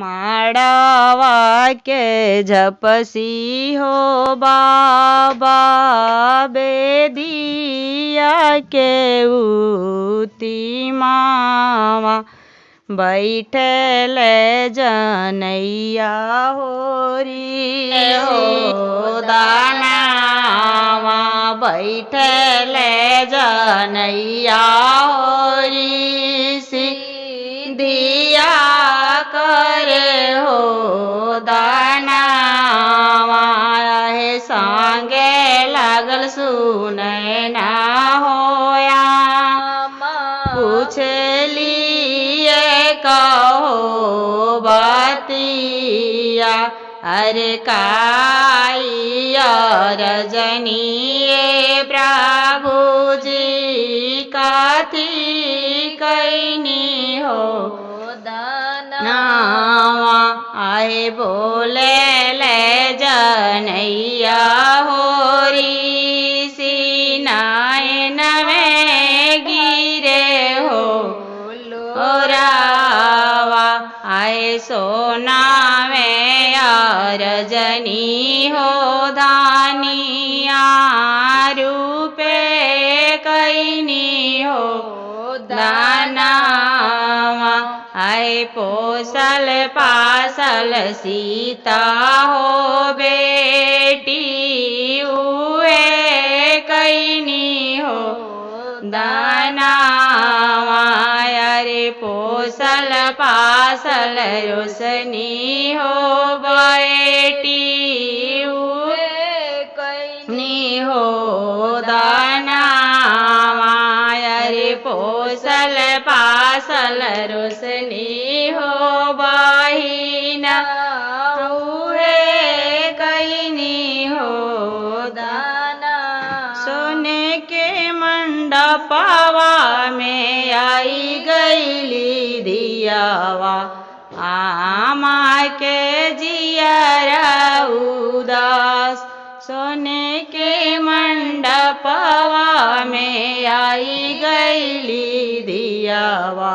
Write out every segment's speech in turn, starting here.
माड़ावा के झपसी हो बाबा बेदिया के उती मावा बैठल जनैया होरी हो दानावा बैठल जनैया होरी सिंधिया करे हो दानावा हे संगे लागल सुने ना होया पूछली कहो बतिया अरे काई रजनी प्रभु जी कथी कैनी हो दानवा आए बोले ले जनैया होरी सीनाए नवे गिरे हो रावा आए सोना में रजनी हो धानिया रूपे कैनी हो दानावा आए पोसल पासल सीता हो बेटी हुए कैनी हो दानावा अरे पोसल पासल रोशनी हो बेटी हुए कैनी हो दानावा अरे पोसल पासल रोशनी हो बहिना हुए कैनी हो दाना सोने के मंडपवा में आई गईली दियावा आमा के जियरा उदास सोने के मंडपवा में आई गईली दियावा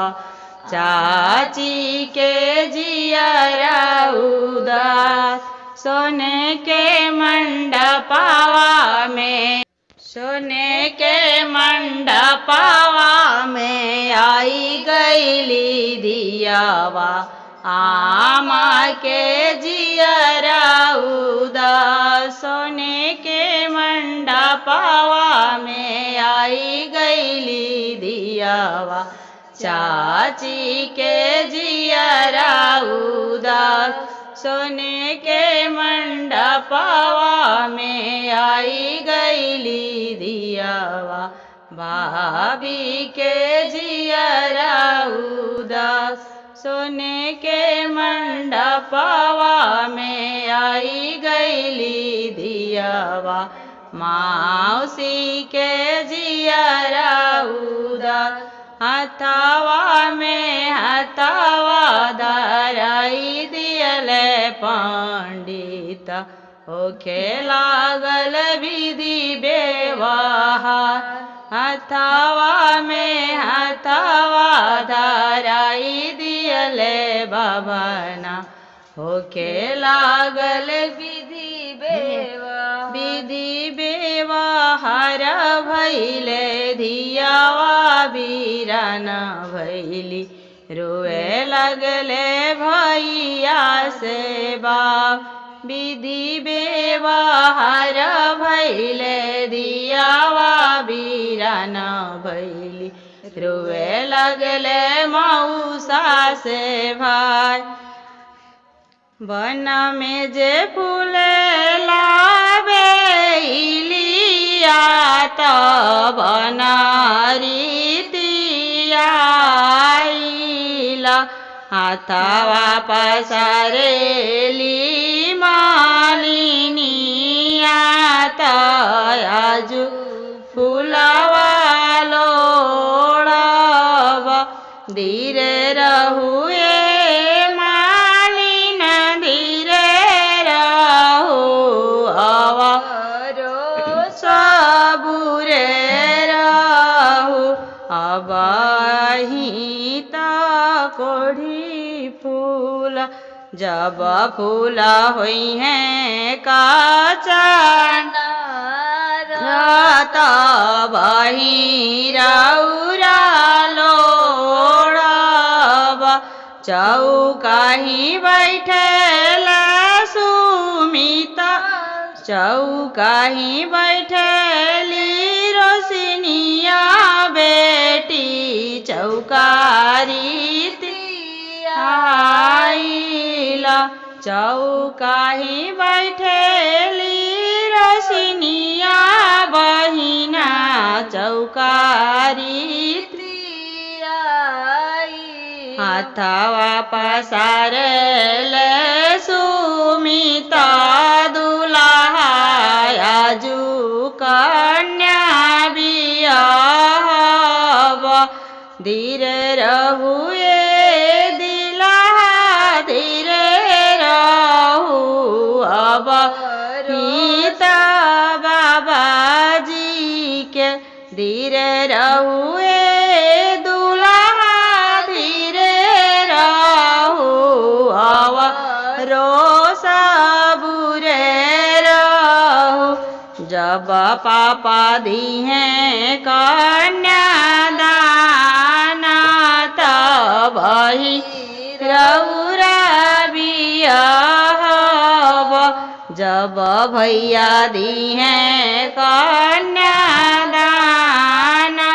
चाची के जियरा उदास सोने के मंडपवा में सोने के मंडपवा में आई गईली दियावा आमा के जियरा उदास सोने के मंडपवा में आई गईली दियावा चाची के जियरा उदास सोने के मंडपवा में आई गईली दियावा भाभी के जियरा उदास सोने के मंडपवा में आई गईली दियावा मौसी के जियरा उदास हथवा में हथवा धराई दियले पंडित होखे लागल विधि व्यवहार हथवा में हथवा धराई दियले बाबना होखे लागल विधि व्यवहार भैले धियावा बीरान भैली रोए लगले भैया से बाप विधि व्यवहार भैले धियावा बीरान भैली रोए लगले मऊसा से भाई वन में जे फूल लावे इलिया तो बनारी हाथवा पसारेली मालिनिया तयाजु फुलवा लोड़ब धीरे रहुए मालिन धीरे रहु अवरो सबुरे रहु अबही कोढ़ी फूल फूल जब फूल हुई हैं काचन तबहि रौरा लोढ़ब चौकाहि बैठेल सुमिता चौकाहि बैठेली रोशनिया बेटी चौकारी आइला चौकाहि बैठेली रोशनिया बहिना चौकारी हाथवा पसारेल सुमिता दुल्हा आजू कन्या बियाहब धीरे रहुए धीरे रहू अब रीता बाबाजी के धीरे रहुए दुल्हा धीरे रहू अब रोसा बुरे रहू जब पापा दी हैं कन्यादाना तबहि रौरा बियाहब जब भैया दी हैं कन्यादाना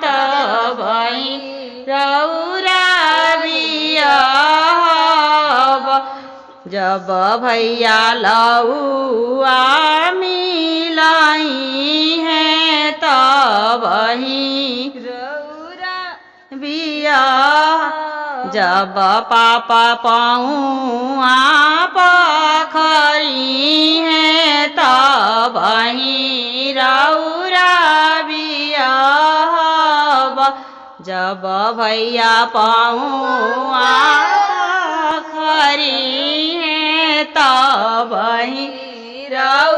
तबहि रौरा बियाहब जब भैया लौआ मिलाई हैं तबहि रौरा बियाह जब पापा पहुआ पखरी हैं तबहि रौरा बियाहब जब भैया पहुआ पखरी हैं तबहि रौरा